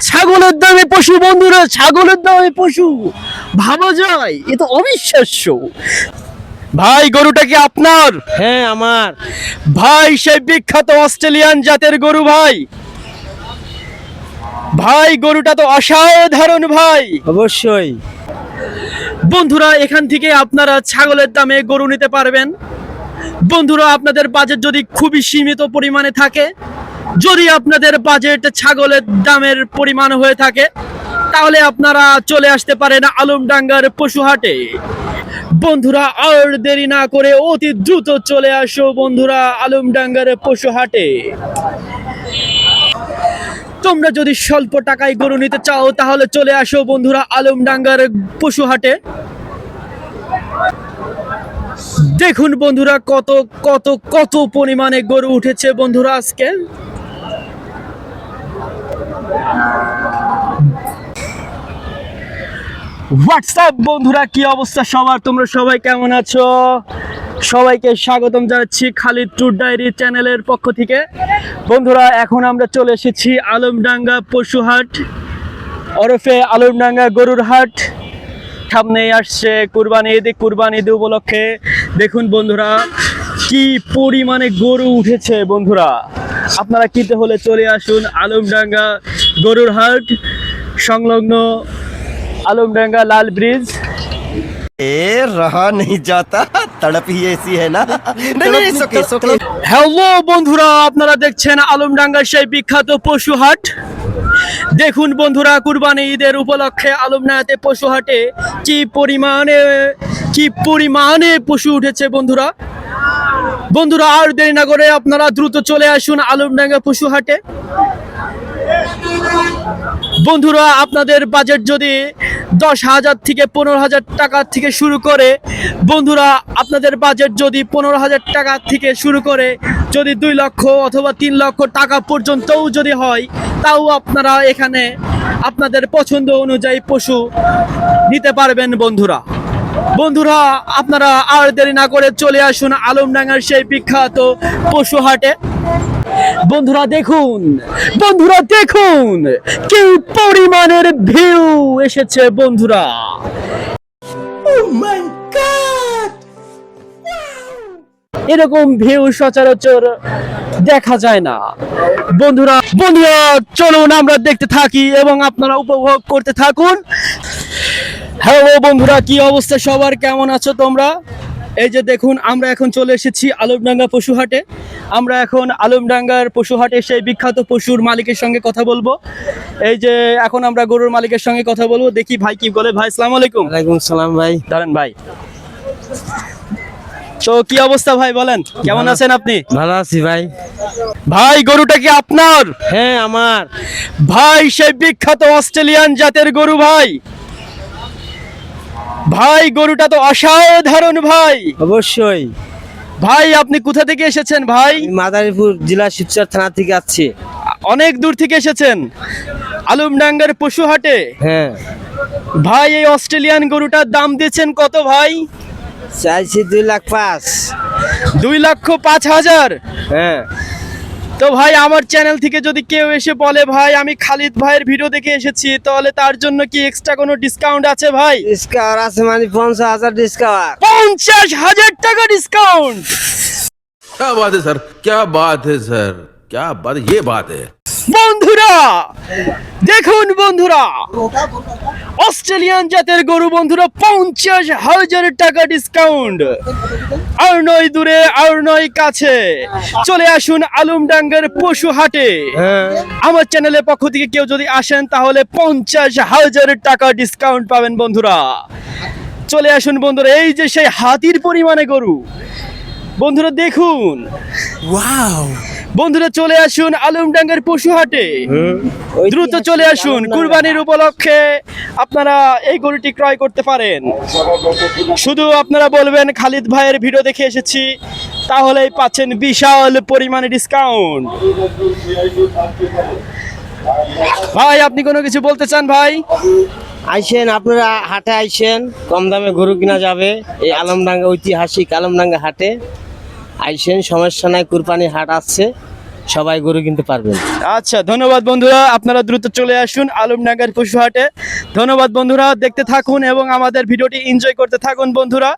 ছাগলের দামে পশু বন্ধুরা, ছাগলের দামে পশু, ভাবা যায়? এ তো অবিশ্বাস্য। ভাই গরুটা কি আপনার? হ্যাঁ আমার। ভাই সেই বিখ্যাত অস্ট্রেলিয়ান জাতের গরু ভাই। ভাই গরুটা তো অসাধারণ ভাই। অবশ্যই। বন্ধুরা এখান থেকে আপনারা ছাগলের দামে গরু নিতে পারবেন। বন্ধুরা আপনাদের বাজেট যদি খুবই সীমিত পরিমাণে থাকে, যদি আপনাদের বাজেট ছাগলের দামের পরিমাণ হয়ে থাকে, তাহলে আপনারা চলে আসতে পারেন আলমডাঙ্গার পশু হাটে। বন্ধুরা আর দেরি না করে অতি দ্রুত চলে আসো বন্ধুরা আলমডাঙ্গার পশু হাটে। তোমরা যদি স্বল্প টাকায় গরু নিতে চাও তাহলে চলে আসো বন্ধুরা আলমডাঙ্গার পশু হাটে। দেখুন বন্ধুরা কত কত কত পরিমাণে গরু উঠেছে বন্ধুরা আজকে। হোয়াটসঅ্যাপ বন্ধুরা, কি অবস্থা সবার? তোমরা সবাই কেমন আছো? সবাইকে স্বাগতম জানাচ্ছি খালিদ ট্যুর ডায়েরি চ্যানেলের পক্ষ থেকে। বন্ধুরা এখন আমরা চলে এসেছি আলমডাঙ্গা পশু হাট ওরফে আলমডাঙ্গা গরুর হাট। সামনে আসছে কুরবানি ঈদ, কুরবানি ঈদ উপলক্ষে দেখুন বন্ধুরা কি পরিমাণে গরু উঠেছে। বন্ধুরা আপনারা কিনতে হলে চলে আসুন আলমডাঙ্গা গরুর হাট, সংলগ্ন आलमडंगा लाल ब्रिज। रहा नहीं जाता, तड़प ही ऐसी है ना। नहीं, सोके। হ্যালো বন্ধুরা, আপনারা দেখছেন আলমডাঙ্গার সেই বিখ্যাত পশু হাট। দেখুন বন্ধুরা কুরবানি ঈদের উপলক্ষে আলমডাঙ্গাতে পশু হাটে কি পরিমাণে পশু উঠেছে বন্ধুরা। বন্ধুরা আর দেরি না করে আপনারা দ্রুত চলে আসুন আলমডাঙ্গা পশু হাটে। বন্ধুরা আপনাদের বাজেট যদি 10,000 থেকে 15,000 টাকা থেকে শুরু করে, বন্ধুরা আপনাদের বাজেট যদি 15,000 টাকা থেকে শুরু করে যদি 2 লক্ষ অথবা 3 লক্ষ টাকা পর্যন্তও যদি হয়, তাও আপনারা এখানে আপনাদের পছন্দ অনুযায়ী পশু নিতে পারবেন বন্ধুরা। বন্ধুরা আপনারা আর দেরি না করে চলে আসুন আলমডাঙ্গার সেই বিখ্যাত পশু হাটে। বন্ধুরা দেখুন কি পরিমাণের ভিউ এসেছে বন্ধুরা। এরকম ভিউ সচরাচর দেখা যায় না বন্ধুরা। চলুন আমরা দেখতে থাকি এবং আপনারা উপভোগ করতে থাকুন। হ্যালো বন্ধুরা, কি অবস্থা সবার? কেমন আছো তোমরা? এই যে দেখুন আমরা এখন চলে এসেছি আলমডাঙ্গা পশু হাটে। আমরা এখন আলমডাঙ্গার পশু হাটে সেই বিখ্যাত পশুর মালিকের সঙ্গে কথা বলবো। এই যে এখন আমরা গরুর মালিকের সঙ্গে কথা বলবো, দেখি ভাই কি বলে। ভাই আসসালামু আলাইকুম। ওয়ালাইকুম সালাম ভাই। দাঁড়ান ভাই। তো কি অবস্থা ভাই, বলেন কেমন আছেন আপনি? ভালো আছি ভাই। ভাই গরুটা কি আপনার? হ্যাঁ আমার। ভাই সেই বিখ্যাত অস্ট্রেলিয়ান জাতের গরু ভাই। ভাই গরুটা তো অসাধারণ ভাই। অবশ্যই। ভাই আপনি কোথা থেকে এসেছেন ভাই? মাদারীপুর জেলা শিবচর থানা থেকে আসছি। অনেক দূর থেকে এসেছেন আলমডাঙ্গার পশু হাটে। হ্যাঁ ভাই এই অস্ট্রেলিয়ান গরুটার দাম দিয়েছেন কত ভাই? চাইছি 2,05,000। 2,05,000? হ্যাঁ। তো ভাই আমার চ্যানেল থেকে যদি কেউ এসে বলে ভাই আমি খালিদ ভাইয়ের ভিডিও দেখে এসেছি, তাহলে তার জন্য কি এক্সট্রা কোনো ডিসকাউন্ট আছে ভাই? ডিসকাউন্ট আছে মানে 50,000 ডিসকাউন্ট। 50,000 টাকা ডিসকাউন্ট? क्या बात है सर, क्या बात है सर, क्या बात, ये बात है। বন্ধুরা দেখুন বন্ধুরা অস্ট্রেলিয়ান জাতের গরু বন্ধুরা 50,000 টাকা ডিসকাউন্ট। আর নয় দূরে আর নয় কাছে, চলে আসুন আলমডাঙ্গার পশু হাটে। আমার চ্যানেলের পক্ষ থেকে কেউ যদি আসেন তাহলে 50,000 টাকা ডিসকাউন্ট পাবেন বন্ধুরা। চলে আসুন বন্ধুরা, এই যে সেই হাতির পরিমাণে গরু বন্ধুরা দেখুন। ওয়াও বন্ধুরা চলে আসুন আলমডাঙ্গার পশু হাটে, দ্রুত চলে আসুন। কুরবানির উপলক্ষে আপনারা এই গরুটি ক্রয় করতে পারেন। শুধু আপনারা বলবেন খালিদ ভাইয়ের ভিডিও দেখে এসেছি, তাহলেই পাচ্ছেন বিশাল পরিমাণে ডিসকাউন্ট। ভাই আপনি কোনো কিছু বলতে চান ভাই? আইসেন আপনারা হাটে, আইসেন কম দামে গরু কিনা যাবে এই আলমডাঙ্গা ঐতিহাসিক আলমডাঙ্গা হাটে। আইসেন, সমস্যা নাই, কুরবানি হাট আসছে, সবাই গরু কিনতে পারবেন। আচ্ছা, ধন্যবাদ বন্ধুরা, আপনারা দ্রুত চলে আসুন আলমনগর পশু হাটে। ধন্যবাদ বন্ধুরা, দেখতে থাকুন এবং আমাদের ভিডিওটি এনজয় করতে থাকুন বন্ধুরা।